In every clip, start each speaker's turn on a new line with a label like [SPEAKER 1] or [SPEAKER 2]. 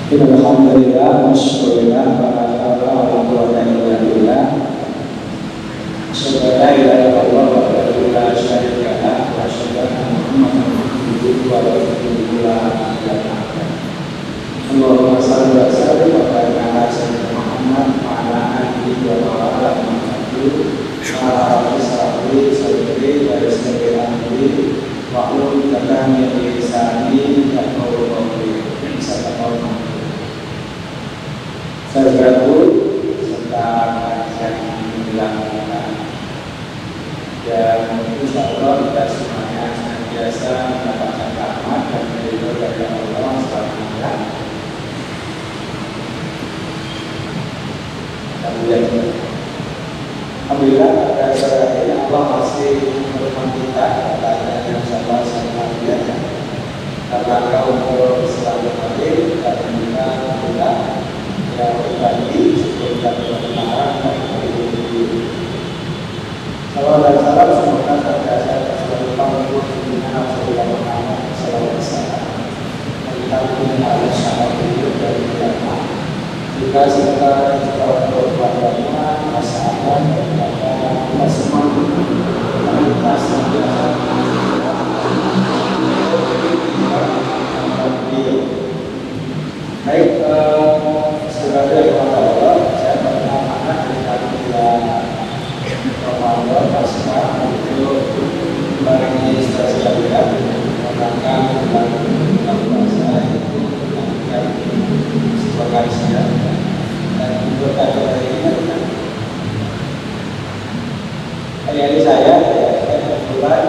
[SPEAKER 1] Alhamdulillah, masyaAllah, wa la ilaha illallah. Asyhadu an la ilaha illallah wa la syarika lah, wa asyhadu anna Muhammadan abduhu wa rasuluh. Allahumma shalli wa sallim ala sayyidina Muhammad wa ala alihi wa sahbihi wa sallam. Wa qul kalami lisani yaqulu qawli sadaqallahu. Saudaraku serta kajian yang dilakukan, dan insya Allah kita semuanya senantiasa mendapatkan rahmat dan ridho dari Allah SWT. Alhamdulillah pada saat ini Allah masih menerima kita pada yang sabar semuanya karena untuk selalu hadir dan kita alhamdulillah yang berbagi sebelum kita berbicara dari salam dan salam semoga terjasa selalu panggung dengan Rasulullah Muhammad SAW. Kita punya alat syarat hidup dari kita juga serta keluarga, masyarakat dan kita semua kita senantiasa baik. Sebagai Allah, saya pernah anak dari bulan Ramadan pasca untuk barengi sekalian menangkan bulan puasa itu menangkan sebagai saya dan untuk hari ini saya kebetulan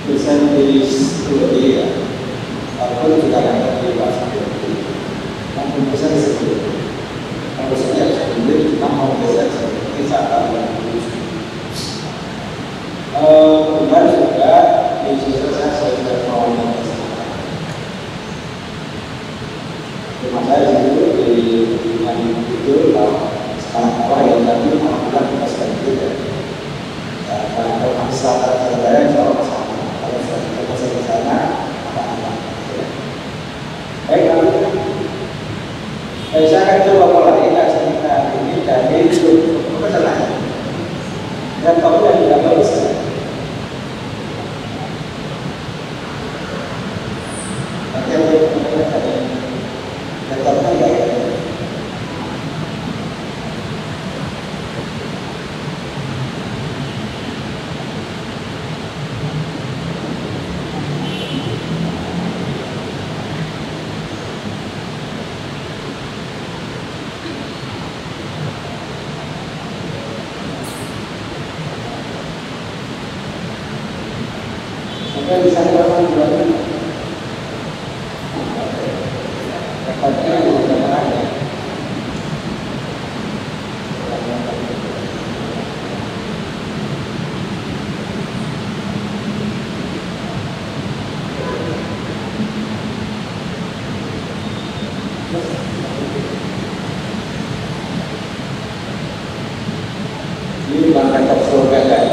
[SPEAKER 1] bisa menjadi studi ya. Walaupun kita akan dewasa, namun bisa disebut harusnya sebelum kita mau bisa seperti cara kemudian juga di sisi saya sudah mau rumah saya itu di lingkungan itu sekarang apa yang tadi alhamdulillah kita sedang tidak kalau masalah terkadang kalau saya ke sana baik, saya akan coba mulai cerita ini dari pesanan dan kamu yang tidak bagus. Nanti aku dan kamu tidak ya. Bisa dilakukan juga. Rekodnya sudah ada. Ini bukan rekod surga kan?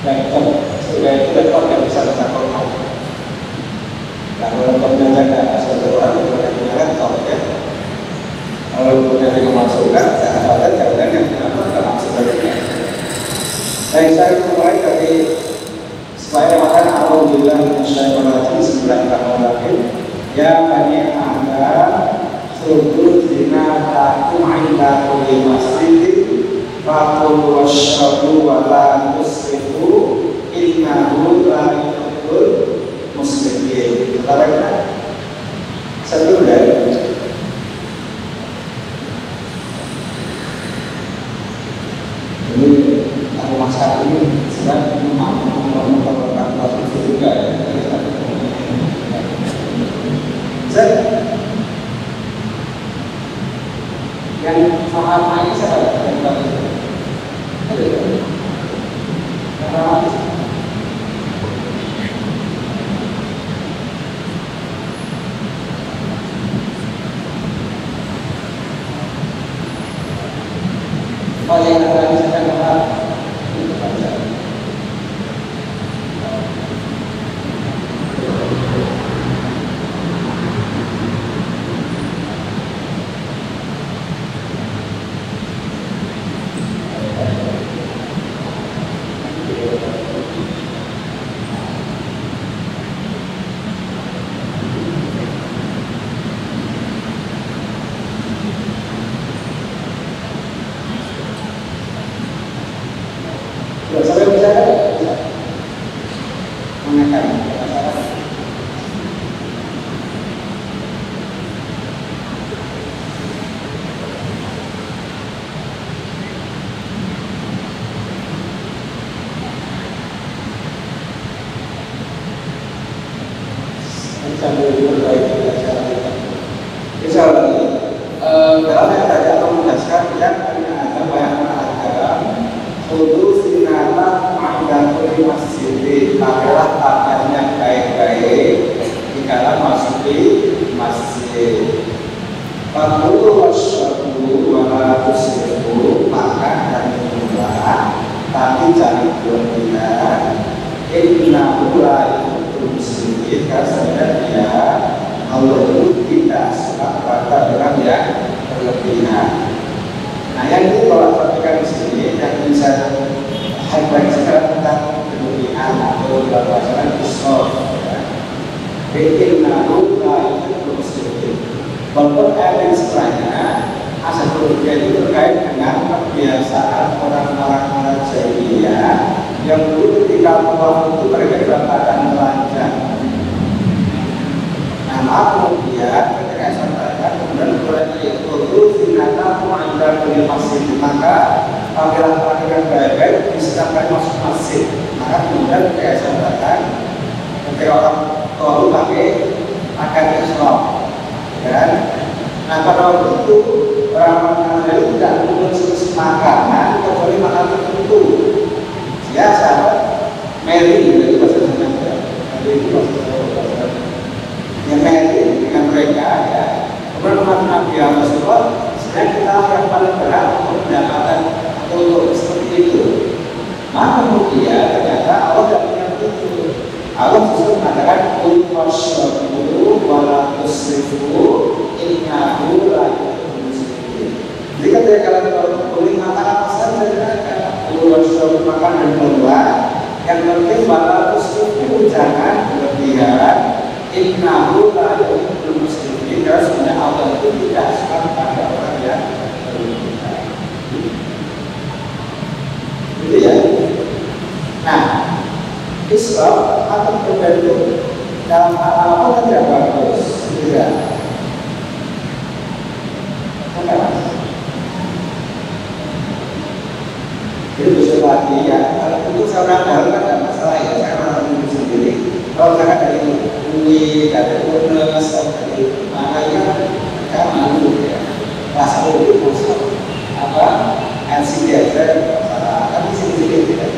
[SPEAKER 1] Rekod surga itu rekod yang bisa kita kontrol. Kalau rekodnya jaga satu orang itu punya rekod ya. Kalau punya dimasukkan, jangan yang kenapa dalam sebenarnya. Baik, saya mulai dari supaya makan alhamdulillah musyai'olatin 9 ya bani anda sujud zina takum inda kulli masjidin fakulu wasyrabu wa la tusrifu innahu la yuhibbul muslimin. Katakan satu dari ini masalah ini sedang memperlakukan itu juga ya. Yang paham ini saya yang bagus. mengenai masalah sambil memperbaiki acara kita. Bisa lagi dalam yang tadi akan menjelaskan yang ada banyak acara untuk sinata mengganti masjid, pakailah pakaiannya baik-baik di dalam masuk masjid. Fakulu wasyabu wala tusrifu, makan dan minumlah tapi jangan berlebihan. Innahu la yuhibbul muslimin, karena sebenarnya Allah itu tidak suka pada orang yang berlebihan. Nah, yang itu kalau perhatikan di sini yang bisa hebat sekarang tentang berlebihan atau dalam bahasa israf. Innahu la yuhibbul muslimin. Walaupun ayat yang setelahnya asal berlebihan itu terkait dengan kebiasaan orang-orang jahiliyah yang dulu ketika pulang itu mereka dalam keadaan telanjang. Nah, kemudian ketika saya katakan kemudian berarti itu sinata mu'andar dari masjid, maka pakailah pakaian baik-baik setiap kali masuk masjid. Maka kemudian ketika saya katakan ketika orang tua itu pakai pakaian Islam, kan? Nah, pada waktu itu orang-orang itu tidak mengonsumsi makanan kecuali makanan tertentu. Ya, sahabat Mary dari bahasa Indonesia, Mary itu bahasa yang Mary dengan mereka, ya. Kemudian Nabi Rasulullah, sebenarnya kita yang paling berat untuk mendapatkan untuk seperti itu. Maka kemudian ternyata Allah tidak punya itu. Allah justru mengatakan wasyabu wala tusrifu innahu la yuhibbul muslimin. Jadi ketika kalian boleh makan apa saja, wasyabu makan dan minumlah, yang penting wala tusrifu jangan berlebihan. Innahu la yuhibbul muslimin, karena sebenarnya Allah itu tidak suka pada orang yang berlebihan. Gitu ya. Nah, Islam akan terbentuk dalam hal apa tidak bagus, tidak. Jadi besok lagi ya, kalau untuk seorang baru kan tidak masalah ya, saya orang itu sendiri. Kalau saya dari UI, dari UNES, dari mana ya, kan malu ya. Rasa itu masuk apa? LCD aja, masalah. Tapi sendiri tidak.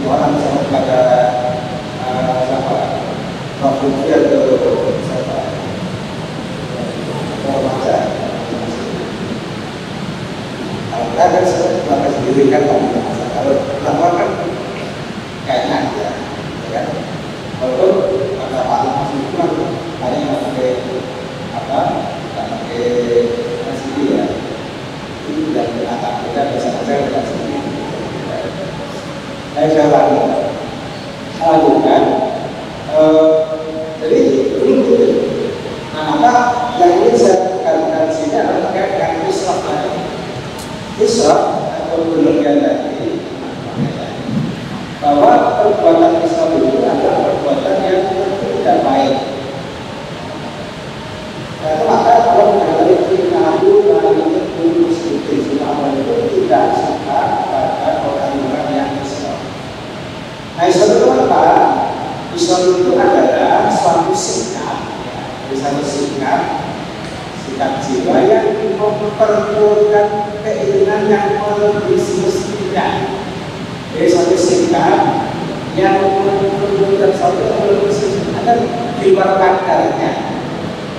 [SPEAKER 1] Orang sama pada siapa? Provinsi atau siapa? Remaja. Kalau kita kan sebagai sendiri kan kalau lama kan kayaknya ya, kan? Walaupun pada paling masih itu kan hanya nggak pakai apa? Nggak pakai LCD ya. Itu tidak akan kita bisa saja tidak sendiri. Saya lanjutkan. Jadi ini gitu. Nah, maka yang ini saya katakan di sini adalah terkait dengan israf tadi. Israf atau berlebihan tadi, bahwa perbuatan israf itu adalah perbuatan yang tidak baik. Karena maka kalau mengenai Nabi itu sedikit Allah itu tidak suka pada orang-orang yang Islam. Nah, Islam itu apa? Islam itu adalah suatu sikap, ya, satu sikap jiwa yang memperkuatkan keinginan yang lebih semestinya. Jadi suatu sikap yang memperkuatkan suatu yang lebih semestinya akan di luar kadarnya.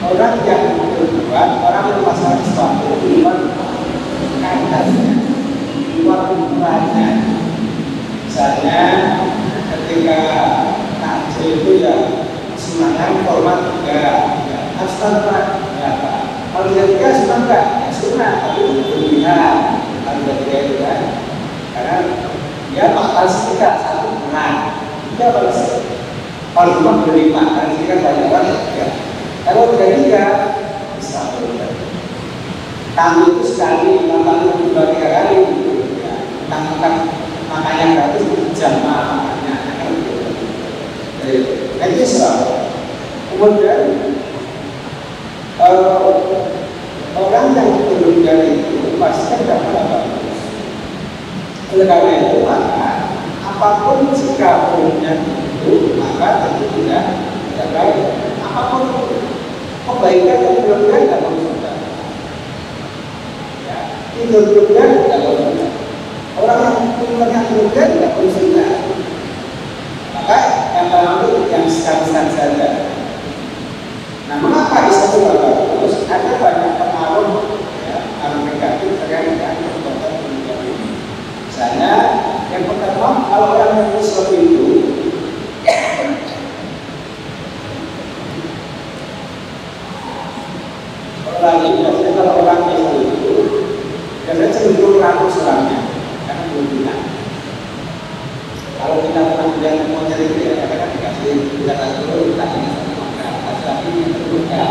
[SPEAKER 1] Orang yang berbuat, orang yang masalah sesuatu di luar kadarnya, di luar ukurannya. Misalnya ketika takjil itu ya sunahnya format juga, harus tanpa berapa. Kalau ketiga sunah enggak, ya sunah, tapi berlebihan. Kalau ketiga itu kan, karena dia makan sekitar 1 bulan, tidak balas. Kalau cuma berlima, kan ini kan banyak banget ya. Kalau ketiga bisa berlebihan. Tamu itu sekali, makan 2-3 kali gitu ya. Makan makannya gratis jamaah makannya. Itu Islam. Kemudian orang yang berlebihan itu pasti dapat apa? Oleh karena itu maka apapun jika umumnya itu maka tentu tidak baik. Apapun itu kebaikan yang berlebihan tidak berguna. Ya, itu berlebihan tidak berguna. Orang yang umurnya berlebihan tidak berguna. Maka yang pertama itu yang sekarang saja. Nah, mengapa Islam itu bagus? Ada banyak pengaruh ya, pengaruh negatif terkait dengan perbuatan berlebihan ini. Misalnya, yang pertama, kalau orang Islam itu orang ini biasanya kalau orang Islam itu biasanya cenderung ragu selangnya karena belum bilang. Kalau kita pernah bilang mau cari dia, kadang-kadang dikasih kita dulu, kita ingat satu maka, kasih lagi yang terbuka.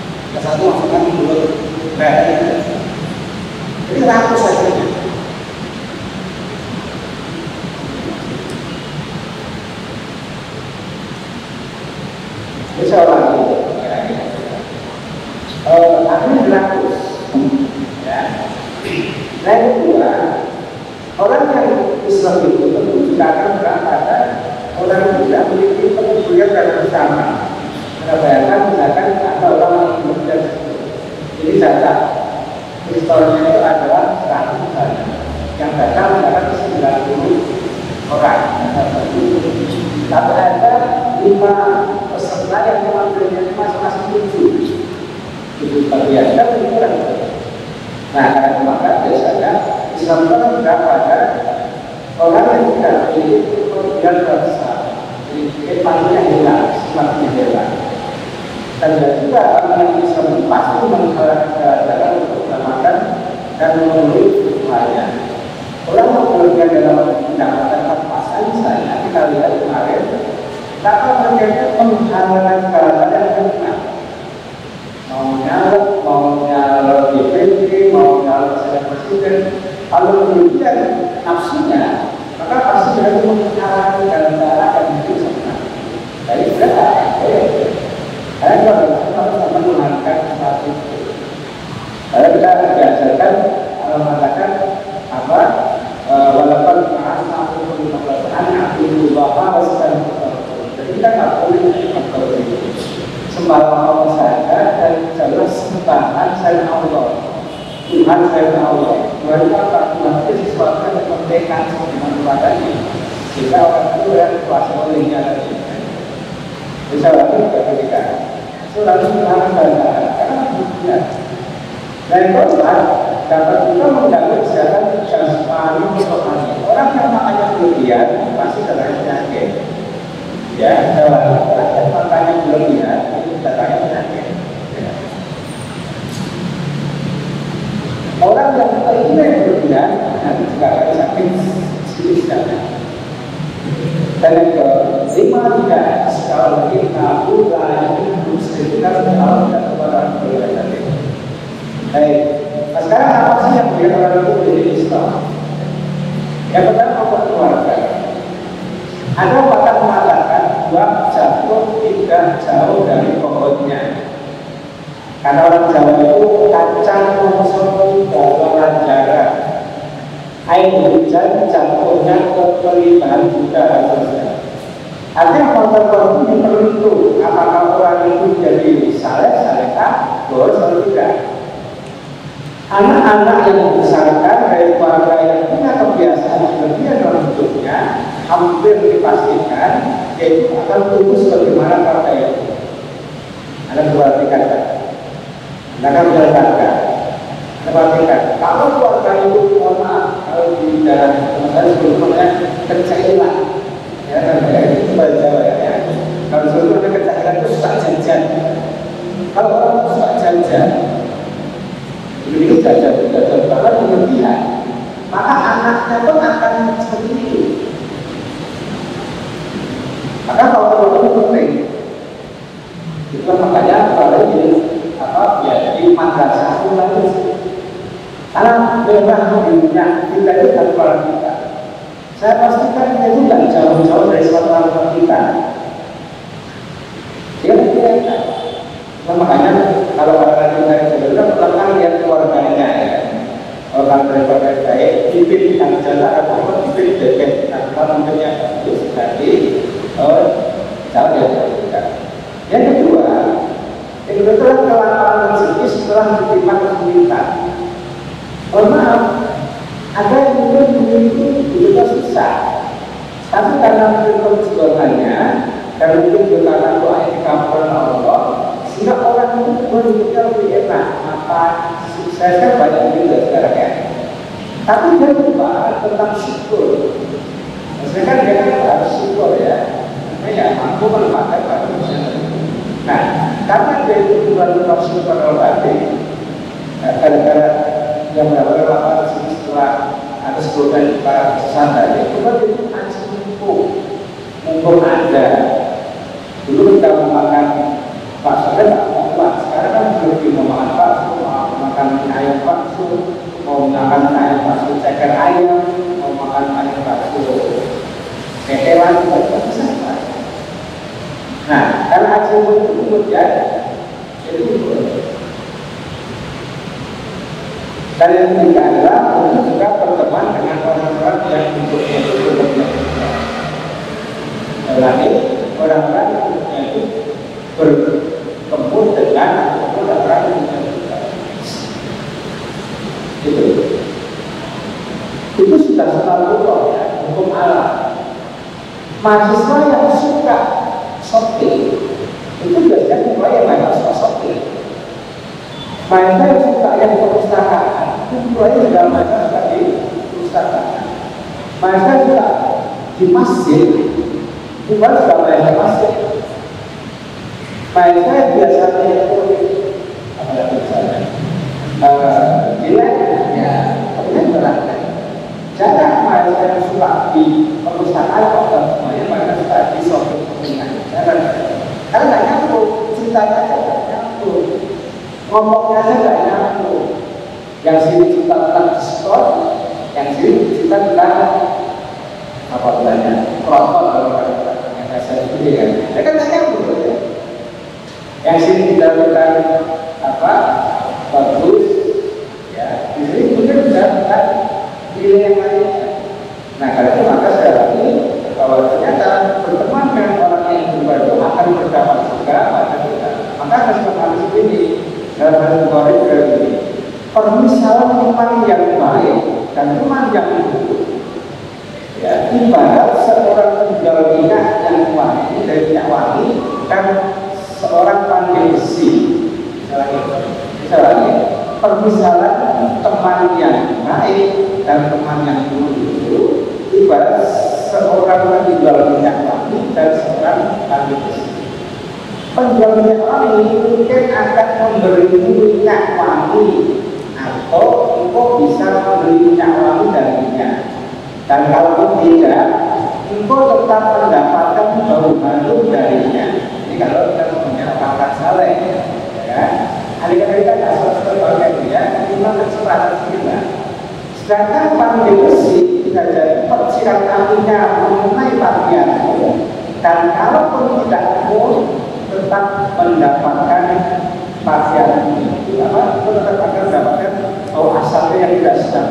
[SPEAKER 1] Kita satu masukkan dulu, jadi ragu saja. Seorang itu, akhirnya berlaku, ya. Nah yang kedua, orang yang Islam itu tentu juga akan berada orang yang tidak memiliki kepedulian dan bersama. Kita bayangkan misalkan ada orang yang kemudian ini data historinya itu adalah 100 misalnya, yang datang misalkan 90 orang, tapi ada 5 peserta yang mengambilnya masing-masing 7 bagian kan itu kan. Nah karena maka biasanya Islam itu tidak pada orang yang tidak memiliki kemudian besar, jadi empatinya hilang, sifatnya hilang. Dan juga orang yang Islam itu pasti mengharapkan untuk menyelamatkan dan memenuhi kebutuhannya. Orang yang berlebihan dalam mendapatkan pasangan misalnya kita lihat kemarin, karena mereka menghalalkan segala yang benar. Maunya DPD, maunya presiden, kalau kemudian nafsunya, maka pasti dia menghalalkan dalam cara yang itu sebenarnya. Jadi sudah karena kita harus menghargai sesuatu itu. Lalu kita diajarkan mengatakan apa? Walaupun ma'asah untuk mengatakan aku bapak dan jadi kita nggak boleh mengatakan itu. Sembah Allah saja dan jangan sembahan selain Allah. Tuhan selain Allah. Mereka tak melakukan sesuatu yang memerdekakan dengan kepadanya. Jika orang itu yang kuasa olehnya tadi. Bisa lagi ketika surat Tuhan dan karena buktinya. Dan korban dapat juga mengganggu kesehatan jasmani rohani. Orang yang makanya berlebihan pasti terkena penyakit. Ya, kalau makanya berlebihan itu terkena penyakit. Orang yang ingin berlebihan nanti juga akan sakit sedikit. Dan yang kelima tidak kalau kita udah kita tahu dan kepada berlebihan tadi. Baik, sekarang apa sih yang biar orang itu menjadi Islam? Yang pertama keluarga. Ada pakar mengatakan buah jatuh tidak jauh dari pokoknya. Karena orang Jawa itu kacang konsumsi dalam jarak. Air hujan jatuhnya ke pelibahan juga harusnya. Artinya faktor ini perlu apakah orang itu jadi salehah, boleh atau tidak. Anak-anak yang dibesarkan dari keluarga yang punya kebiasaan berlebihan dalam hidupnya hampir dipastikan yaitu akan tumbuh sebagaimana partai itu. Anda perhatikan kan? Anda kan perhatikan. Anda perhatikan. Kalau keluarga itu mohon maaf kalau di dalam teman-teman sebelumnya kecairan, ya kan? Itu bahasa Jawa ya. Kalau sebelumnya kecairan itu suka jajan. Kalau orang suka jajan ini jajan bahkan berlebihan, maka anaknya pun akan seperti itu. Maka kalau itu penting, itu makanya kalau ini apa ya di madrasah itu lagi. Karena memang dunia kita itu dari kepala kita. Saya pastikan itu tidak jauh-jauh dari suatu orang kita. Nah, makanya kalau orang dari Jawa pertama lihat keluarganya ya. Orang dari keluarga baik, dipilih yang jalan atau dipilih bebek, tanpa mempunyai bagus, jadi jauh ya. Yang kedua adalah kelaparan rezeki setelah diterima kesulitan. Mohon maaf, ada yang mungkin memiliki juga susah, tapi karena perjuangannya, karena mungkin berkata doa yang dikabulkan Allah, sehingga orang itu berpikir lebih enak. Apa sukses kan banyak juga sekarang ya. Tapi dia lupa tentang syukur. Maksudnya kan dia kan harus syukur ya. Ya mampu melepaskan pada usaha. Nah, karena dia itu bukan bersyukur pada batin, gara-gara yang mendapatkan lapangan setelah ada sebelumnya para pesantren itu kan itu aji mumpung ada. Dulu kita memakan bakso dan tak mau kuat. Sekarang kan belum mau makan bakso, mau makan ayam bakso, mau makan ayam bakso ceker ayam, mau makan ayam bakso ketelan juga bisa. Nah, karena hasil umur ya, jadi dan yang ketiga adalah untuk juga berteman dengan orang-orang yang hidupnya itu lagi orang-orang yang itu bertemu dengan orang-orang yang itu sudah selalu ya, hukum alam. Mahasiswa yang suka shopping itu biasanya mulai yang banyak suka shopping. Mahasiswa yang suka yang perpustakaan itu mulai juga mereka suka di perpustakaan. Mahasiswa suka di masjid itu juga mereka masjid. Mahasiswa yang biasanya itu apa lagi misalnya jelek ya kemudian berangkat. Jangan mahasiswa yang suka di perpustakaan atau semuanya mereka suka di shopping. Karena nggak nyambung, cintanya aja nggak nyambung, ngomongnya aja nggak nyambung. Yang sini cinta tentang diskon, yang sini cinta tentang apa namanya protokol kalau kata saya itu ya. Ya kan nggak nyambung ya. Yang sini cinta tentang apa bagus, ya. Di sini mungkin bisa tentang nilai yang lainnya. Nah karena itu maka saya lagi bahwa ternyata berteman dengan orang yang berbeda akan berdapat juga pada kita. Maka harus mengalami ini dalam hal teori ini. Permisalan teman yang baik dan teman yang buruk. Ya, ibarat seorang penjual minyak yang wangi dari minyak wangi dan seorang pandai besi. Misalnya, permisalan teman yang baik dan teman yang buruk ibarat seorang penjual minyak wangi dan seorang pandai besi. Penjual minyak wangi mungkin akan memberi minyak wangi atau engkau bisa membeli minyak wangi dari minyak. Dan kalau tidak, engkau tetap mendapatkan bau harum darinya. Ini kalau kita punya pangkat saleh, ya. Alih-alih kita tidak selesai bagian dia, memang kesempatan kita. Sedangkan pandai besi bisa jadi percikan apinya mengenai pakaianmu, dan kalaupun tidak pun tetap mendapatkan pakaian itu apa? Tetap akan mendapatkan bau asapnya yang tidak sedap.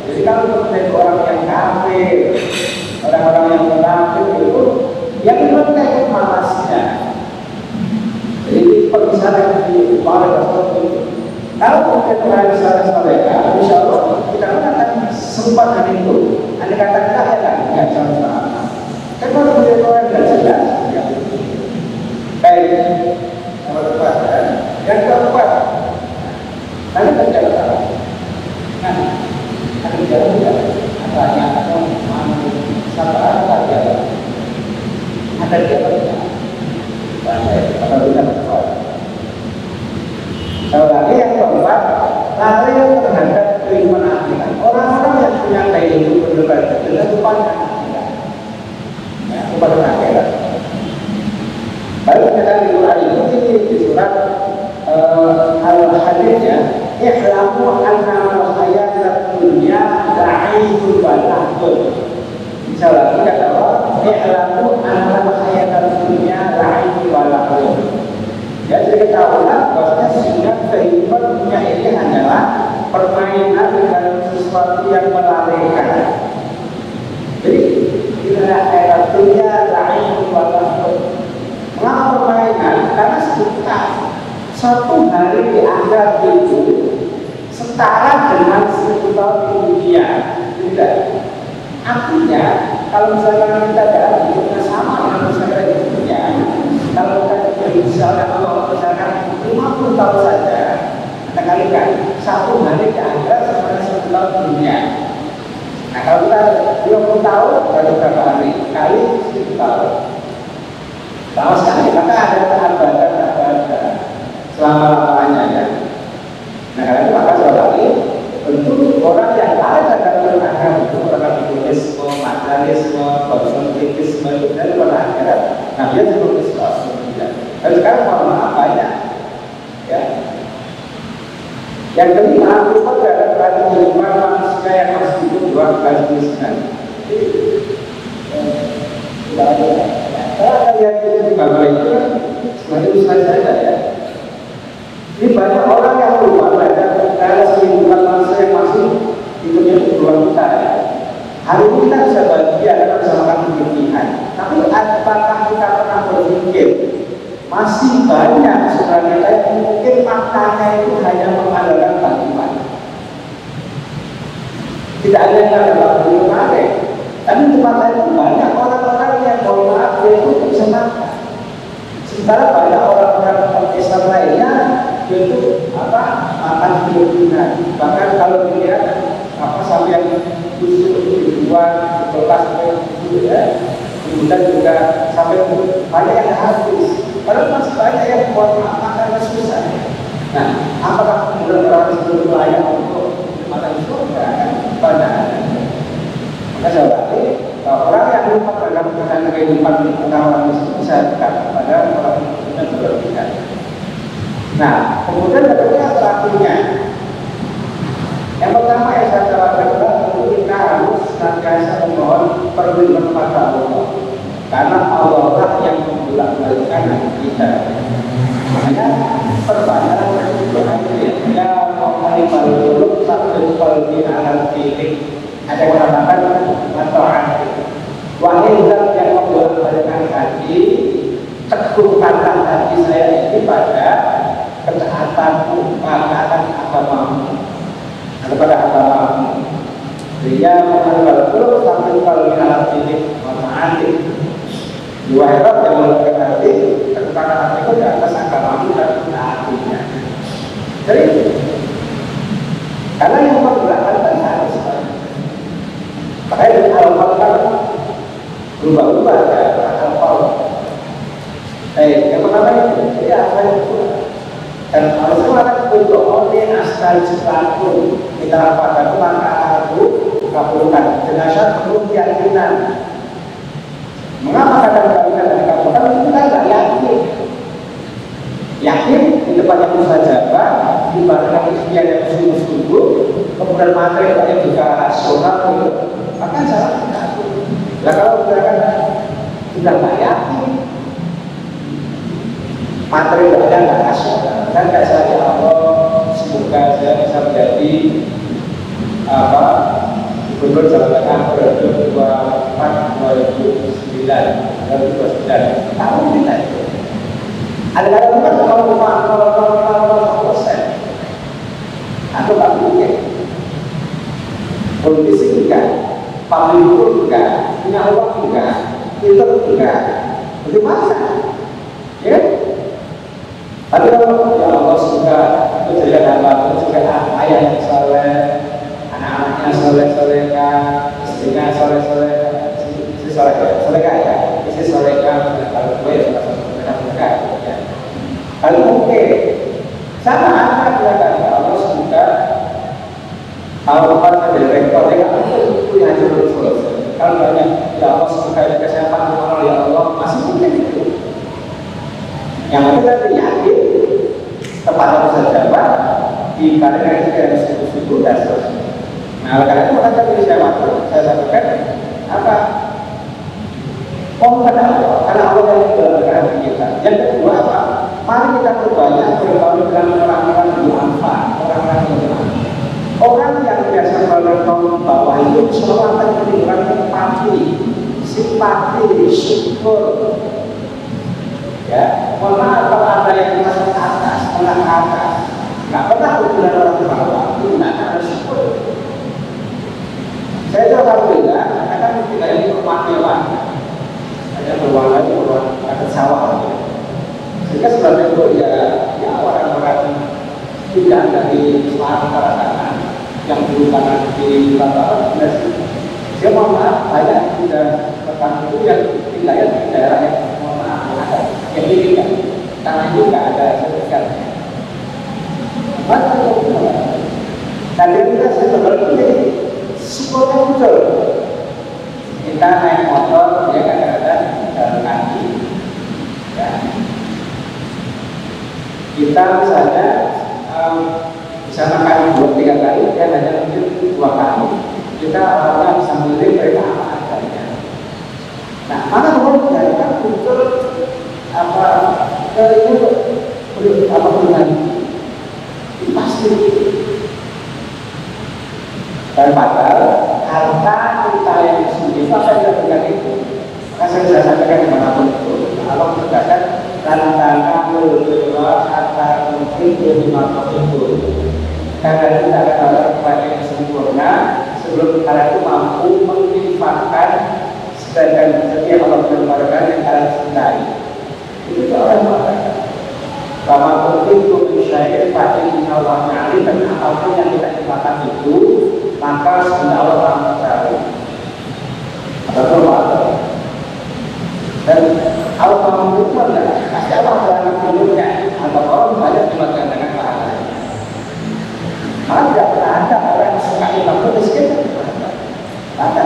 [SPEAKER 1] Jadi kalau menjadi orang yang kafir, orang-orang yang munafik itu, yang penting malasnya. Jadi permisalan yang diupaya seperti itu. Kalau kemudian orang misalnya mereka, insya Allah kita akan sempat hari itu. Anda katakan ya kan, nggak sama. Kan kalau kemudian orang nggak jelas, ya. Baik, nomor 4 yang keempat, nanti terjadi apa? Nah, ada jalan tidak? Apanya atau mana? Siapa ada dia? Ada dia tidak? Atau tidak berkuat? Kalau lagi yang keempat, lari terhadap kehidupan akhirat. Orang-orang yang punya kehidupan berbeda dengan kehidupan akhirat, ya, kehidupan akhirat. Baru kita di Quran ini di surat Al-Hadid ya, ihlamu annama hayatad dunya la'ibun wa lahun. Bisa lagi kata Allah, ihlamu annama hayatad dunya la'ibun wa lahun. Ya, jadi ketahuilah permainan dengan sesuatu yang melalaikan. Jadi kita artinya lain mengapa permainan? Karena satu hari dianggap itu setara dengan 1.000 tahun di dunia. Tidak. Artinya kalau misalnya kita dalam hidupnya sama dengan masyarakat di dunia, kalau kita misalnya Allah misalkan 50 tahun saja, kita kalikan satu hari dianggap sebagai 1 tahun di dunia. Nah kalau kita 20 tahun baru berapa hari? Kali 1 tahun. Lama sekali, maka ada keabadian selama-lamanya ya. Nah karena itu maka saudari tentu orang yang ada dalam agama itu orang Buddhisme, materialisme, konsumtivisme itu dari pada akhirat. Nah dia sebelum Islam. Dan sekarang mohon maaf banyak ya. Yang kelima, kita berada pada kehidupan manusia yang harus hidup dua kali kemiskinan. Kalau kalian itu bahwa itu sebagai usaha saja ya. Ini banyak orang yang lupa pada kehidupan manusia yang masih hidupnya itu dua kita ya. Hari ini kita bisa bahagia karena bisa makan berlebihan. Tapi apakah kita pernah berpikir masih banyak sebenarnya yang mungkin makannya itu hanya mengandalkan bantuan. Tidak ada yang ada belum ada. Tapi di tempat lain itu banyak orang-orang yang mohon maaf itu bisa makan. Sementara banyak orang-orang Islam lainnya itu makan berlebihan. Bahkan kalau dilihat sampai yang busuk dibuat berkelas sampai itu ya, kemudian juga sampai banyak yang habis. Padahal masih banyak yang buat makan susah. Nah, apakah kemudian orang itu layak untuk makan surga? Pada maka saudara, orang yang lupa dalam kehidupan orang Muslim bisa kepada orang yang berlebihan. Nah, kemudian bagaimana pelakunya? Yang pertama yang saya sarankan adalah tentu kita harus senantiasa memohon perlindungan kepada Allah. Karena Allah lah yang membolak-balikkan hati kita. Makanya perbanyak berdoa ya Allah balul sabtu qalbi ala tilik. Ada yang mengatakan mataat. Wahai zat yang membolak-balikkan hati, teguhkanlah hati saya ini pada ketaatanmu, taatan agamamu, kepada agamamu. Dia balul sabtu qalbi ala tilik mataati. Dua hebat yang melakukan hati, karena hati itu di atas agamamu dan taatinya. Jadi, karena yang memperberatkan kan harus makanya dari al-fal kan berubah-ubah ya, al-fal. Yang pertama itu, jadi apa itu? Dan harus mengatakan untuk oleh asal sesuatu kita pada maka aku kabulkan dengan syarat perlu keyakinan. Mengapa kadang-kadang dikabulkan? Kita tidak yakin. Yakin di depannya mustajabah, di mana ikhtiar yang sungguh-sungguh, kemudian materi yang juga rasional, maka salah takut. Nah kalau kita tidak yakin, materi yang tidak rasional, kan kayak saya Allah, semoga saya bisa menjadi gubernur Jawa Tengah periode 2004-2009. Tahu kita itu. Ada kadang-kadang kalau 0,00% atau tak mungkin. Politisi enggak, publik enggak, punya uang enggak, pintar enggak. Bagaimana? Ya? Tapi kalau ya Allah suka kejadian apa suka ayah yang soleh, anak-anaknya soleh-solehkan, istrinya soleh-soleh, istri soleh-solehkan ya, istri solehkan, kalau gue ya soleh-solehkan. Kalau mungkin sama anak ya Allah suka kalau dari rektor ya punya jalur selesai. Kalau banyak ya Allah suka kesehatan moral ya Allah masih mungkin itu. Yang kita yakin kepada mustajabah di karir itu harus sungguh-sungguh dan seterusnya. Nah, karena itu maka tadi saya sampaikan apa? Karena Allah yang membolak-balikan hati kita. Yang kedua apa? Mari kita berbanyak bergaul dengan orang-orang yang bermanfaat, orang-orang yang bermanfaat. Orang yang biasa menonton bawah itu selalu akan menunjukkan empati, simpati, syukur. Ya, mohon maaf kalau ada yang merasa ke atas, menang ke atas, nggak pernah berbicara orang ke bawah, itu nggak ada syukur. Saya itu alhamdulillah, karena kita ini rumah mewah, ada berwarna itu ada sawah. Sehingga sebenarnya itu ya orang-orang tidak dari masyarakat yang dulu karena di Batak, dia mohon maaf banyak sudah petani itu yang tinggalnya di daerah yang mohon maaf ada yang ini kan, karena itu nggak ada sertifikatnya. Dan dia kita sebenarnya semuanya muncul. Kita naik motor, dia kadang-kadang jalan kaki. Ya. Kita misalnya bisa makan 2-3 kali, dia hanya mungkin 2 kali. Kita awalnya bisa beli mereka apa adanya. Nah, mana kalau kan muncul apa itu apa perubahan itu pasti. Dan padahal harta kita yang sendiri apa yang dilakukan itu. Maka saya sudah sampaikan dimanapun itu. Allah berkata lantana berdoa kata mungkin dari mata itu. Karena kita akan ada kepada yang sempurna sebelum kalian itu mampu menginfakkan sedangkan setiap Allah berbarkan yang kalian cintai. Itu orang mengatakan bahwa mungkin bersyai'ir pada Allah Ta'ala dan apapun yang kita infakkan itu maka sebenarnya Allah Ta'ala mengetahui. Betul Pak. Dan Allah Ta'ala mengetahui pasti Allah Ta'ala menunjuknya agar orang banyak dimakan dengan pahala. Malah tidak pernah ada orang yang suka ilmu miskin. Ada.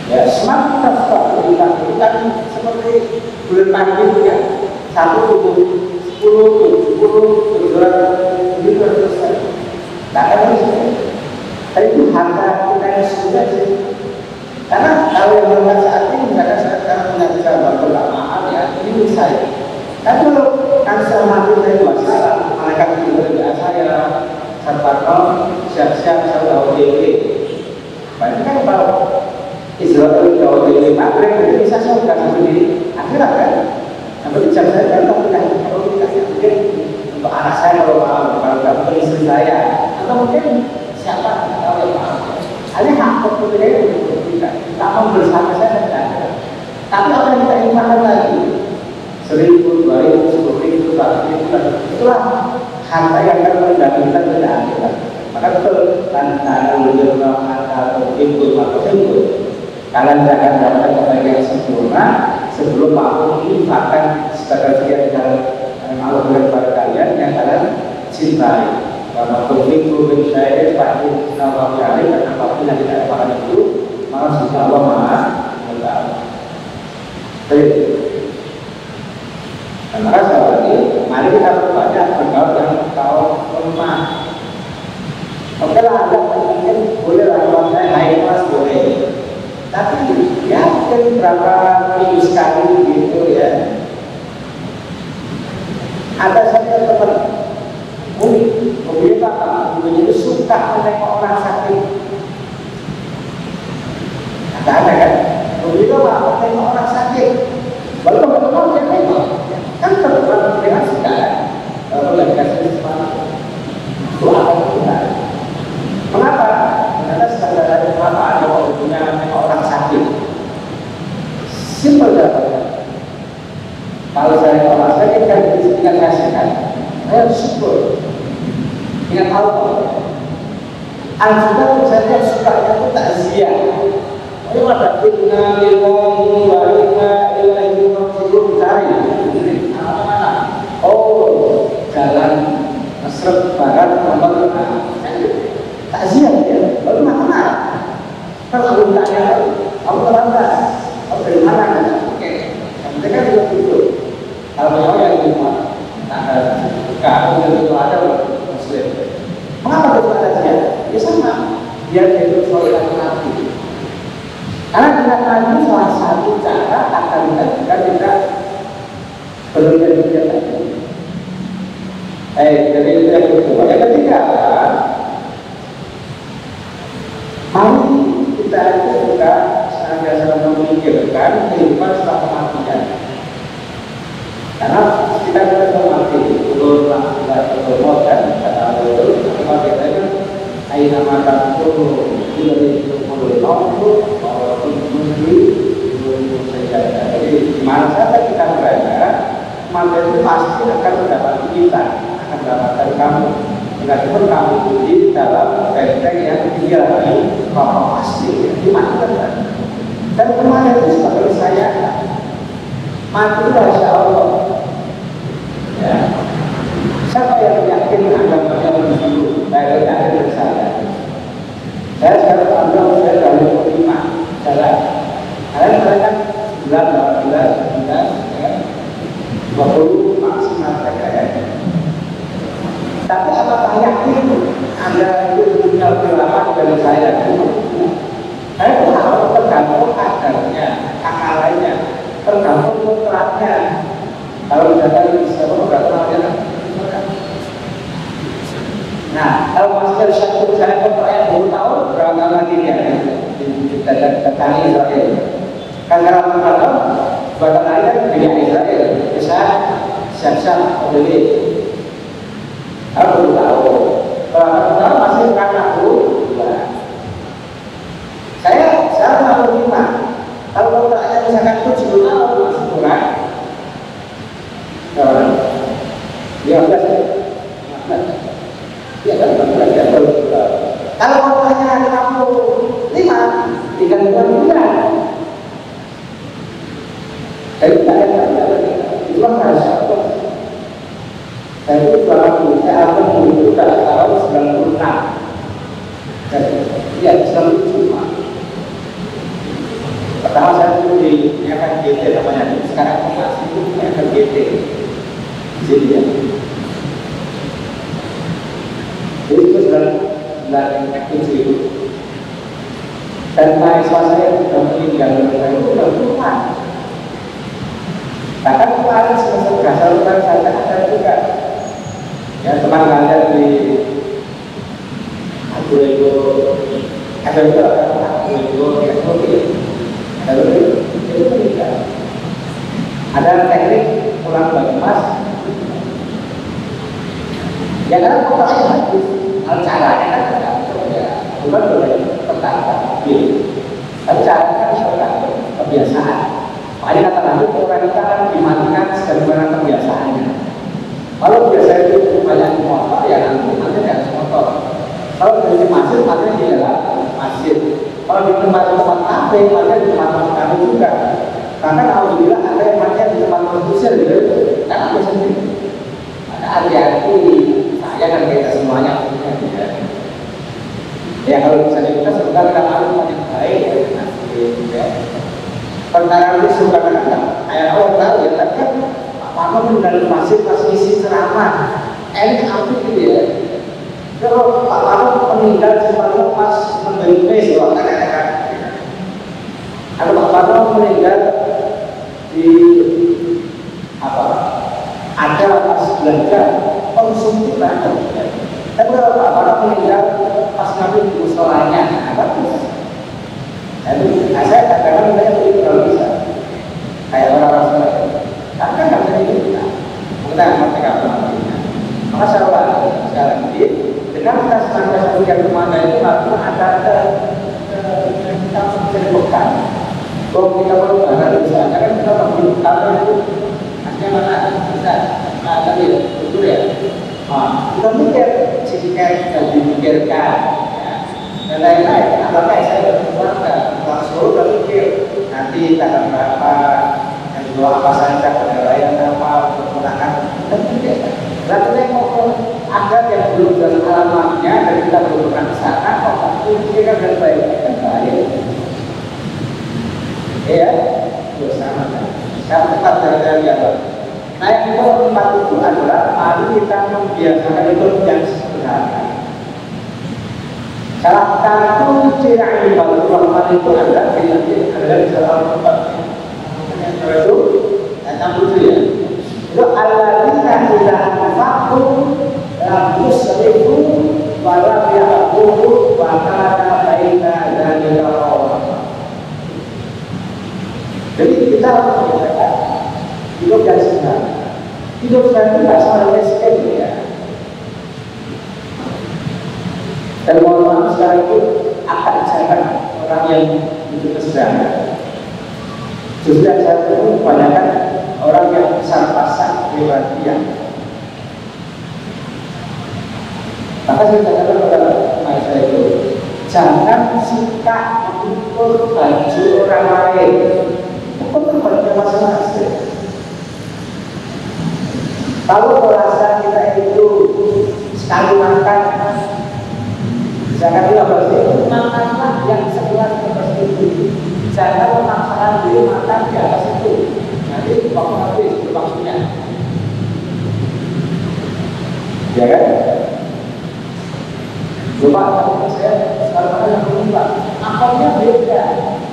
[SPEAKER 1] Ya semakin tersuka beriman itu kan seperti bulan pagi itu ya 1 tubuh 10 700 gitu selesai. Tidak ada miskin. Tapi itu harga kita yang sudah sih. Karena kalau yang berangkat saat ini misalkan saya sekarang mengajar bapak maaf ya ini saya. Tapi kalau kan selama itu saya masalah malaikat itu berdoa saya serta siap-siap saya tahu ini. Berarti kan kalau Israel itu tahu ini maghrib itu bisa saya sudah sendiri akhirat kan. Sampai jam saya kan kalau dikasih mungkin untuk anak saya kalau nggak istri saya atau mungkin siapa tahu yang maaf. Hanya hak keputusan itu tidak mau bersama saya tidak ada. Tapi apa yang kita inginkan lagi 1.000, 2.000, 10.000, 1.000 itulah harta yang akan mendatangkan pada akhirat. Maka betul dan menunjukkan atau itu atau itu kalian akan dapat kebahagiaan sempurna sebelum mampu menginfakkan sebagian dalam Allah berikan kepada kalian yang kalian cintai. Karena begitu bersyai'ir pasti Allah Ta'ala karena apapun yang tidak ada itu maka sudah Allah Maha Mengetahui. Dan maka sekali lagi mari kita berbanyak bergaul dengan kaum lemah. Oke lah Anda mungkin boleh lakukan saya naik kelas boleh. Tapi ya mungkin berapa minggu sekali gitu ya. Ada saja teman mobil apa? Mobil itu suka menengok orang sakit. Ada kan? Mobil itu apa? Menengok orang sakit. Baru teman-teman dia nengok. Kan teman-teman dengan suka kan? Kalau lagi kasih sesuatu, itu apa kita? Mengapa? Karena sekarang ada apa? Ada waktunya menengok orang sakit. Simpel jawabannya. Kalau saya orang sakit kan tidak kasihkan. Saya syukur. Ingat Allah. Al-Quran misalnya sukanya itu takziah. Ayo ada inna lillahi wa inna ilaihi raji'un cari. Mana? Oh, jalan Mesir Barat nomor takziah ya. Lalu mana? Kalau belum tanya, aku terlambat. Aku dari mana? Oke. Mereka juga begitu. Kalau mau yang di rumah, kalau itu ada Muslim. Mengapa itu ada dia? Ya sama, dia itu soal Nabi. Karena dengan Nabi salah satu cara akan kita berada tadi. Jadi itu yang kedua. Yang ketiga, mari kita itu juga senantiasa memikirkan kehidupan setelah kematian. Karena kita sudah mati, belum dan kata belum, katanya aina makan pun dari mulai nongkrong, walaupun belum saja. Jadi di mana saja kita berada, mati itu pasti akan mendapati kita, akan mendapatkan kamu. Meskipun kamu di dalam benteng yang dialami, bahwa pasti di mana kan? Dan kemarin itu sebagai saya mati Masya Allah. Ya. Siapa yang yakin agamanya begitu? Saya yakin saya. Saya sekarang ambil saya dari 5 jalan. Kalian kan 9, 20 maksimal saya. Tapi apakah yakin Anda itu punya lebih lama dari saya? Saya tahu tergantung kadarnya, akalanya, tergantung mutlaknya. Kalau misalkan bisa berapa nah, kalau masih satu saya percaya 20 tahun berapa lagi dia kita tanya Israel. Karena kalau bahkan ada di Israel bisa siap-siap membeli. Aku tahu kalau tahu masih anakku. Saya mau 5. Kalau kontraknya misalkan 7 tahun masih kurang. Ya udah saya. Ya kan kontraknya kalau kontraknya 65 tinggal 2 bulan. Jadi itu harus apa? Saya itu saya akan menunjukkan tahun 96. Ya 95. Pertama saya dulu di FGT namanya, sekarang masih itu FGT. Jadi ya. Jadi itu sudah kecil. Dan mahasiswa saya sudah meninggal saya itu sudah puluhan. Bahkan kemarin semester dasar saya ada juga. Ya teman kalian di aku itu ada juga aku itu itu meninggal. Ada teknik pulang bagi emas. Ya karena kotaknya bagus, caranya kan tergantung ya, bukan tergantung. Tapi caranya kan tergantung kebiasaan. Makanya kata Nabi orang kita kan dimatikan sebagaimana kebiasaannya. Kalau biasa itu banyak motor ya nanti harus motor. Kalau dari masjid di dalam masjid. Kalau di tempat-tempat kafe, maka di tempat-tempat kafe juga. Karena alhamdulillah ada yang mati di tempat-tempat sosial gitu. Karena aku sendiri. Ada hati-hati. Saya kan kita semuanya punya. Ya kalau misalnya kita sebentar kita malu yang baik. Perkara itu suka kadang kayak orang tahu ya. Tapi kan apa pun dalam masjid pas isi ceramah. Enak apa gitu ya. Kalau Pak Mano meninggal sebelum pas membeli mes, katakan. Atau Pak Mano meninggal di apa? Ada pas belanja konsumsi ada. Tapi kalau Pak Mano meninggal pas ngambil di musholanya, apa tuh? Jadi saya katakan saya begitu kalau bisa. Kayak orang-orang lain. Tapi kan nggak bisa kita. Kita ngerti apa? Maka sekarang ini dengan kita senantiasa melihat kemana itu artinya ada kita menjadi bekal. Kalau kita berlebaran misalnya kan kita membeli bekal itu artinya mana bisa ada betul ya. Kita mikir tiket dan dipikirkan dan lain-lain. Apakah saya berkeluarga langsung udah mikir nanti tanggal berapa yang dua apa saja kendaraan apa menggunakan dan mikir. Lalu saya mau agar yang belum dalam alamatnya dan kita belum pernah ke sana, kok kita dan baik. Ya, bersama. Saya tetap dari apa? Nah yang keempat itu adalah mari kita membiasakan itu yang sebenarnya. Salah satu ciri ibadah Rahman itu adalah di dalam tempat. Itu 67 ya. Itu alladzina idza anfaqu Lakus seribu walau yang buruk wakana baina dan orang. Jadi kita mengatakan hidup yang senang. Hidup senang tidak sama miskin ya. Dan mohon maaf sekarang itu akan jarang orang yang hidup kesederhanaan. Justru yang saya temui kebanyakan orang yang besar pasak pribadian. Maka saya katakan kepada teman saya itu, jangan suka mengukur baju orang lain. Ukur bajunya masing-masing. Kalau merasa kita itu sekali makan, jangan lupa makanlah yang sekelas seperti itu. Jangan memaksakan diri makan di atas itu. Nanti waktu habis waktunya. Ya kan? Coba saya sekarang yang berubah, akalnya beda.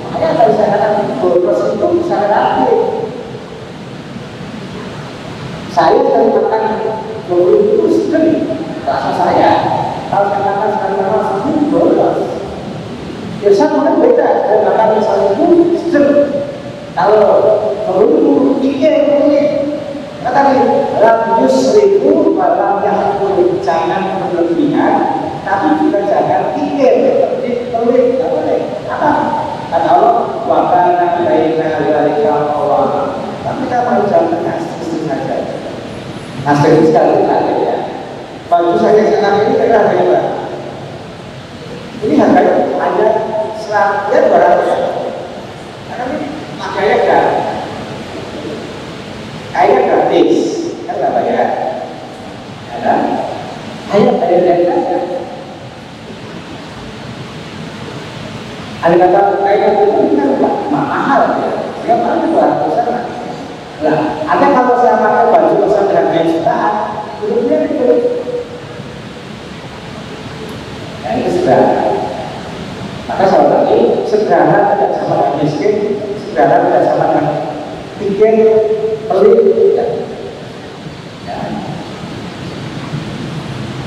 [SPEAKER 1] Makanya kalau saya katakan boros itu bisa relatif. Saya sekali makan boros itu sekali rasa saya. Kalau saya makan sekali makan itu boros. Ya sama kan beda. Saya makan misalnya itu sekali. Kalau boros itu ini katakan dalam yusriku dalam yang jangan berlebihan. Tapi juga jangan pikir seperti pelik, tidak boleh. Apa? Kata Allah, wakana baina dzalika qawama. Tapi kita harus jalan nasib saja. Nasib sekali lagi ya. Baju saya sekarang ini kira berapa? Ini harganya hanya 100 ya 200. Karena ini pakainya kan, kayaknya gratis, kan nggak bayar. Ada? Hanya bayar saja. Ada kata kayak itu kan mahal ya, dia paling 200-an. Nah, ada kalau saya pakai baju besar dengan harga jutaan, hidupnya itu. Nah, itu sederhana. Maka saya tadi sederhana tidak sama dengan miskin, sederhana tidak sama dengan pikir pelit. Ya.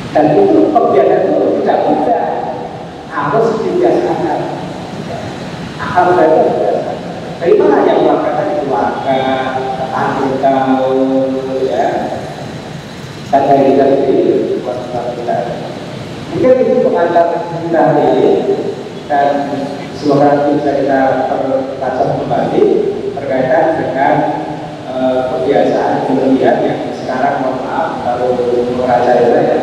[SPEAKER 1] Dan itu kebiasaan itu tidak mudah, harus dibiasakan. Akal saya itu biasa. Dari mana yang melakukan keluarga, tetangga, ya, dan dari kita sendiri, kita. Mungkin itu pengantar kita ini, dan semoga bisa kita berkaca kembali berkaitan dengan kebiasaan berlebihan yang sekarang mohon maaf kalau merajalela ya,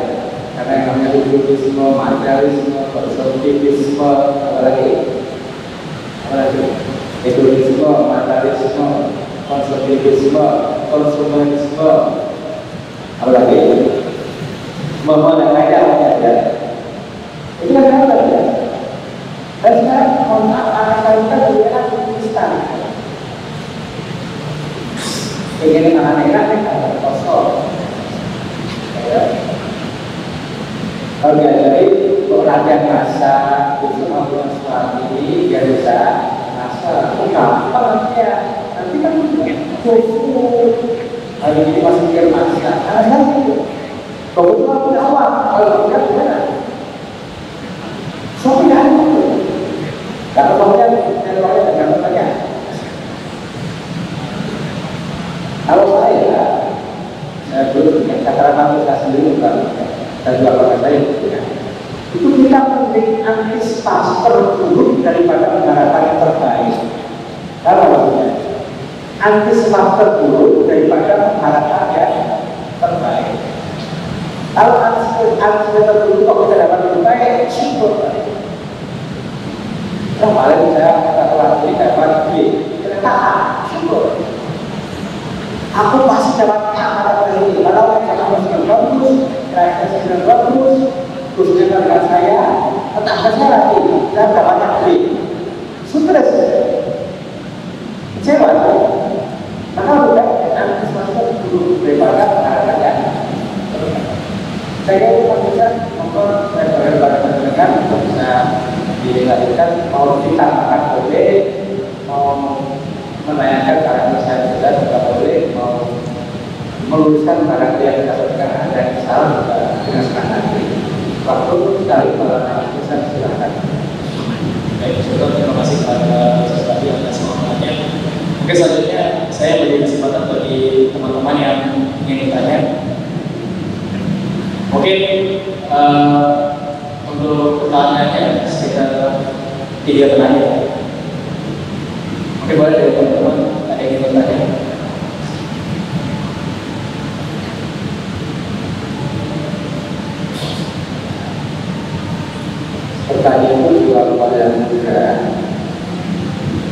[SPEAKER 1] karena yang namanya idealisme, materialisme, konsumtivisme, apalagi hedonisme, materialisme, konsumtivisme, konsumerisme, apalagi mohon yang lainnya ya. Itu yang apa ya? Dan sekarang mohon maaf anak kita juga instan. Pengen anak-anak kan kosong. Kalau diajari latihan masak, itu maupun suami dia bisa masak. Kenapa nanti ya? Nanti kan fokus. Hari ini masih mikir masak. Ada itu. Kebetulan punya awak. Kalau tidak gimana? Suami tidak ada. Karena suaminya dengan temannya. Kalau saya dulu yang kata-kata saya sendiri bukan. Dan juga pada saya itu kita penting antisipasi terburuk daripada mengharapkan yang terbaik. Kalau maksudnya antisipasi terburuk daripada mengharapkan yang terbaik. Kalau antisipasi terburuk kok bisa dapat lebih baik, syukur. Kemarin saya kata pelatih dapat B, ternyata A, syukur. Aku pasti dapat A kata ini. Kalau saya kamu bagus. Saya sedang bagus, khususnya dengan saya, tetangga saya lagi, saya dapat negeri, stres, kecewa, maka bukan antisipasi dulu daripada harapannya. Saya itu bisa memperbaiki dengan bisa dilanjutkan, mau ditambahkan boleh, mau menanyakan karakter saya juga boleh, mau meluruskan barang yang kita sebutkan ada yang salah juga dengan senang hati. Waktu sekali para bisa silakan.
[SPEAKER 2] Baik, terima kasih kepada Ustaz Fadli atas pemaparannya. Oke, selanjutnya saya beri kesempatan bagi teman-teman yang ingin bertanya. Mungkin untuk pertanyaannya sekitar 3 penanya. Oke, boleh dari teman-teman ada yang ingin bertanya?
[SPEAKER 1] Pertanyaan itu juga kepada yang juga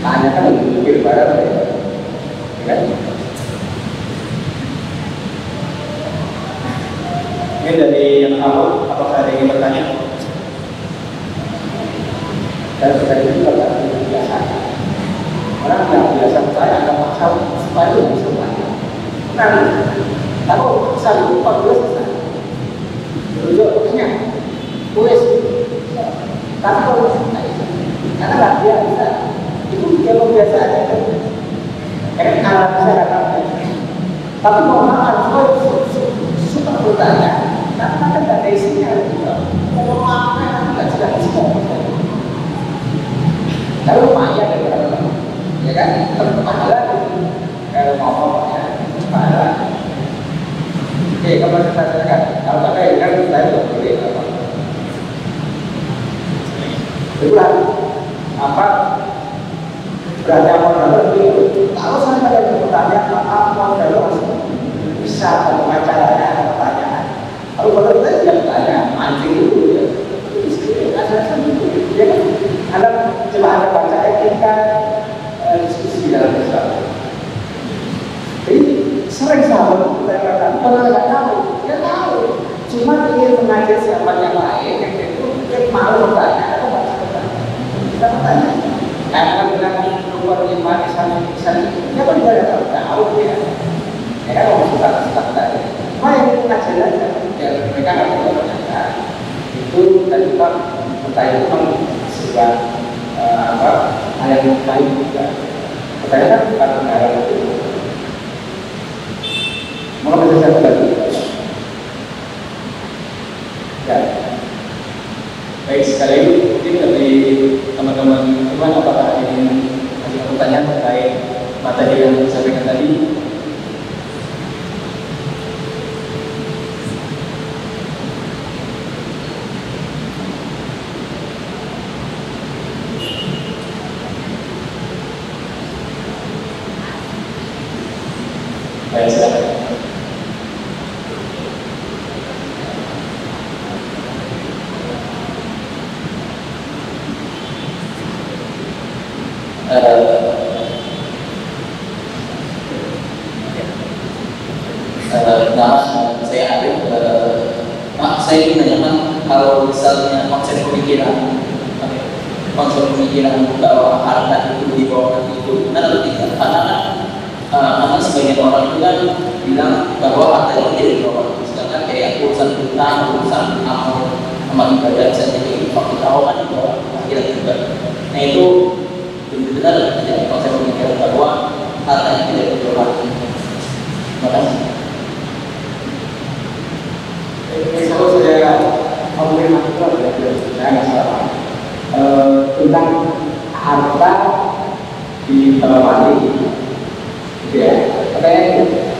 [SPEAKER 1] tanya kan lebih mikir barang ya kan?
[SPEAKER 2] Ini dari yang awal, apakah ada yang ingin bertanya?
[SPEAKER 1] Dan pertanyaan itu adalah biasa. Orang yang biasa pertanyaan ada masalah supaya itu bisa banyak. Nah, kalau saya lupa dulu selesai. Rujuknya, tulis. Tapi kalau karena nggak biasa, itu kalau biasa aja kan, kan alat saya katakan. Tapi mau makan, suka bertanya, karena kan nggak ada isinya juga. Kalau makan nggak jelas semua. Kalau lumayan ya kan, pahala kalau ngomong ya pahala. Oke, kalau kita katakan, kalau pakai kan saya tidak boleh. Itulah apa berada modal itu. Kalau saya ada yang bertanya maka modal langsung bisa pengacaranya pertanyaan. Kalau modal saya tidak bertanya mancing dulu ya. Asal-asal itu ya kan. Anda coba Anda baca etika diskusi dalam Islam. Jadi sering sahabat kita katakan kalau nggak tahu, ya tahu. Cuma ingin mengajar sahabat yang lain yang itu mungkin malu bertanya atau baca bertanya. Kita bertanya, karena bilang keluar iman Islam, ya kan tidak tahu dia. Ya kan orang suka tadi. Cuma yang mengajar aja, ya mereka nggak perlu bertanya. Itu dan juga bertanya itu memang sebuah hal yang baik juga. Bertanya kan bukan negara itu. Mau bisa saya lagi? Ya. Baik, sekali mungkin dari teman-teman Iman apakah ada yang masih pertanyaan terkait materi yang disampaikan tadi? Baik, silakan.
[SPEAKER 3] Saya Arif. Pak, saya ingin menanyakan kalau misalnya konsep pemikiran bahwa harta itu di bawah itu benar atau tidak? Karena sebagian orang itu kan bilang bahwa harta itu tidak di bawah. Sedangkan kayak urusan hutang, urusan amal ibadah misalnya kayak waktu tahu kan di bawah akhirat juga. Nah itu benar tidak konsep pemikiran bahwa harta itu tidak di bawah. Terima kasih.
[SPEAKER 1] Kalau saya konfirmasi itu ada saya nggak salah tentang harta di bawah ini, gitu ya. Pertanyaan itu,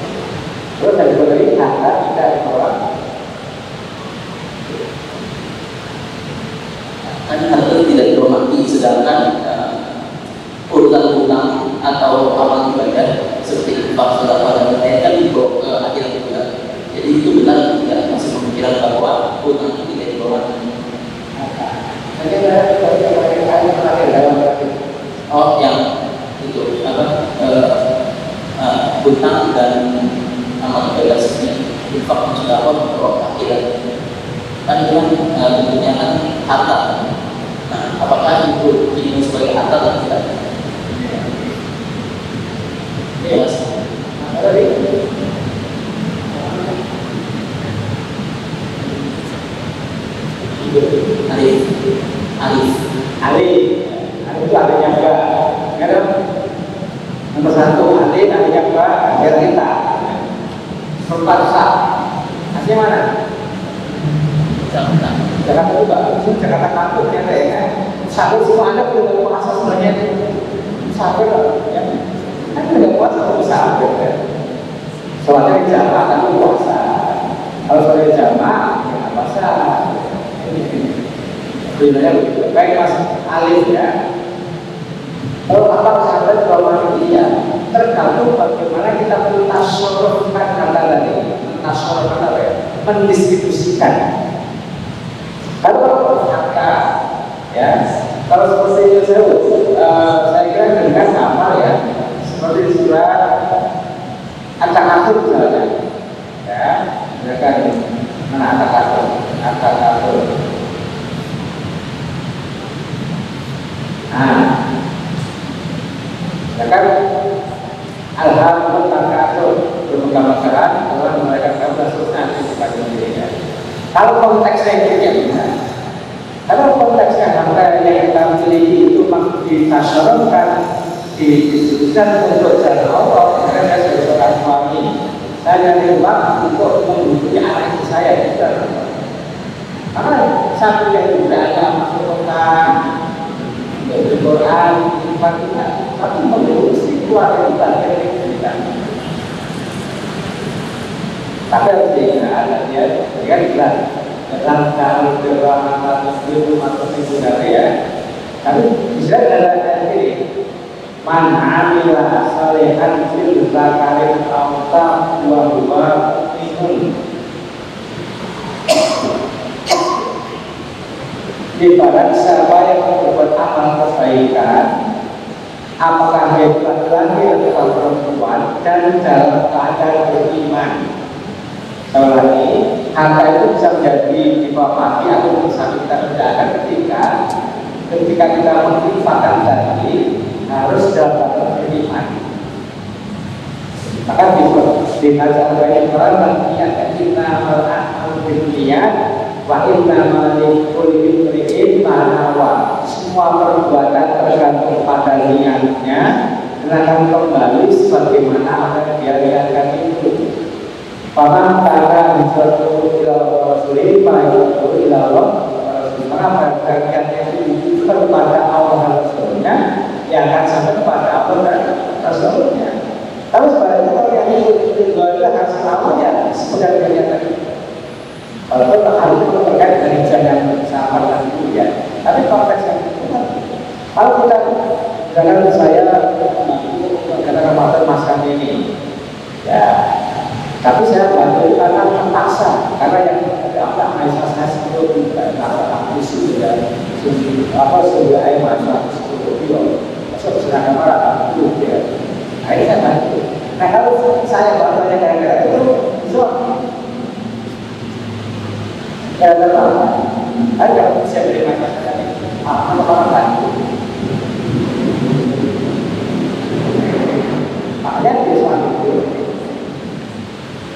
[SPEAKER 1] terus dari dari harta tidak di bawah.
[SPEAKER 3] Kan harta tidak dihormati, sedangkan urutan hutang atau amal ibadah seperti infak, sedekah dan lain-lain kan dibawa ke akhirat juga. Jadi itu benar tidak masih pemikiran bahwa hutang itu tidak dihormati. Oh, yang itu apa? Hutang dan amal ibadah seperti infak dan sedekah dibawa ke akhirat. Kan itu kan bentuknya kan harta. Nah, apakah itu ini sebagai harta atau tidak? Yes.
[SPEAKER 1] Alif itu artinya apa? Karena nomor satu alif artinya apa? Akhir kita. Perpaksa. Artinya mana? Jakarta itu bagus, Jakarta kampung ya kayaknya. Sampai semua anak udah puasa sebenarnya. Sampai lah, ya. Kan udah puasa bisa sampai kan. Soalnya jamaah kan puasa. Kalau soalnya jamaah, ya nggak puasa. Sebenarnya begitu. Baik Mas Alif ya. Kalau apa sahabat kalau dia tergantung bagaimana kita mentasyorkan kata tadi, mentasyorkan apa ya? Mendistribusikan. Kalau kata ya, kalau seperti itu saya kira dengan apa ya, seperti surat At-Takatsur misalnya, ya, mereka mana At-Takatsur. Nah, ya kan Alhamdulillah bermegah-megahan telah mereka gambar sunnah kepada dirinya. Kalau konteksnya demikian, kalau konteksnya harta yang kita miliki itu masih ditasyaratkan, didistribusikan untuk jalan Allah, karena saya sebagai seorang suami, saya nyari uang untuk menghidupi anak istri saya. Karena satu yang tidak ada masuk tentang Al-Quran, Al-Fatihah, tapi mengurusi keluarga kita dari kita. Tapi harus diingat, ya, kan jelas dalam kalau berwarna muslim atau sekundar ya. Tapi bisa dalam ayat ini, man amila salihan fil zakari awta wa huwa minun. Di barat siapa yang berbuat amal kebaikan, apakah dia laki-laki atau perempuan dan dalam keadaan beriman. Kalau lagi, harta itu bisa menjadi dipapati atau bisa kita kerjakan ketika kita menginfakkan tadi harus dalam keadaan beriman. Maka di nazar banyak orang mengingatkan kita amal dunia wa inna malikul imri'in manawa. Semua perbuatan tergantung pada niatnya dan akan kembali sebagaimana apa yang dia niatkan itu. Paman kata hijratuhu ila Rasulih, hijratuhu ila Allah. Maka bagiannya itu kepada Allah dan Rasulnya, yang akan sampai kepada Allah dan Rasulnya. Tapi sebaliknya kalau yang itu akan selalu ya sekedar kelihatan. Walaupun hal itu terkait dari jangan sahabat dan ya. Tapi konteks yang itu kalau kita jangan saya katakan mas kami ini ya. Tapi saya bantu karena terpaksa, karena yang apa Aisyah saya sebelum karena isu sudah air mata sebelum itu, masuk sedangkan marah itu ya. Akhirnya saya bantu. Nah kalau saya bantunya kayak itu, ya apa? Ada bisa beri masyarakat ini. Apa bantu? Makanya dia suami itu.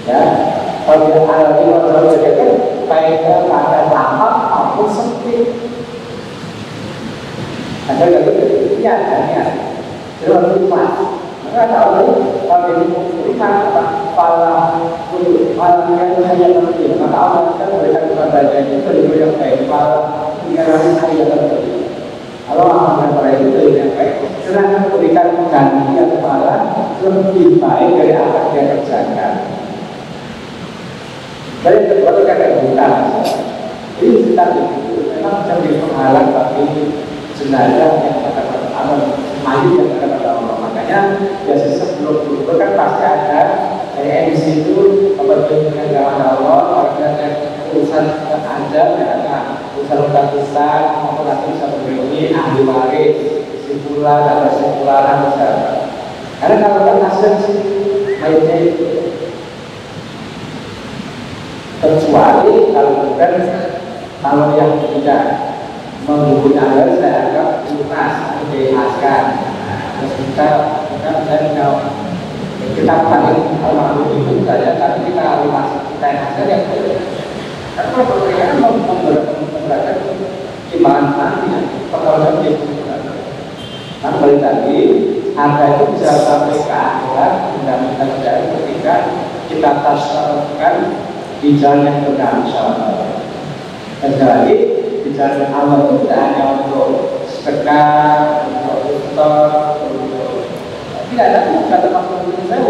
[SPEAKER 1] Ya, kalau kita alami kalau kan baik keadaan lapar maupun sempit. Ada lagi ya, terus lupa. Maka kalau ini lupa apa yang hanya terjadi, maka Allah akan memberikan kepada itu lebih yang baik. Yang hanya terjadi. Allah akan memberikan itu yang baik. Karena memberikan gantian kepada lebih baik dari apa yang dia kerjakan. Dari kedua itu kata buta. Ini kita itu memang menjadi penghalang bagi jenazah yang kata-kata Allah, mayit yang kata-kata Allah. Makanya biasanya sebelum kubur kan pasti ada di situ apabila penyelenggaraan Allah, organ urusan ada, urusan urusan maupun nanti bisa memberi ahli waris, simpulan atau simpulan besar. Karena kalau kan hasil mayitnya itu kecuali kalau yang tidak menghubungi Anda saya anggap lunas dijelaskan. Terus kita paling almarhum itu saja, tapi kita lunas kita yang hasil yang karena perbedaan memberatkan timbangan nanti pertolongan itu. Nah balik lagi harga itu bisa sampai ke akhirat tidak terjadi ketika kita tasawufkan di jalan yang benar, insyaallah. Kecuali bicara Allah itu tidak hanya untuk sedekah, untuk infak, untuk tidak ada kata makhluk ini saya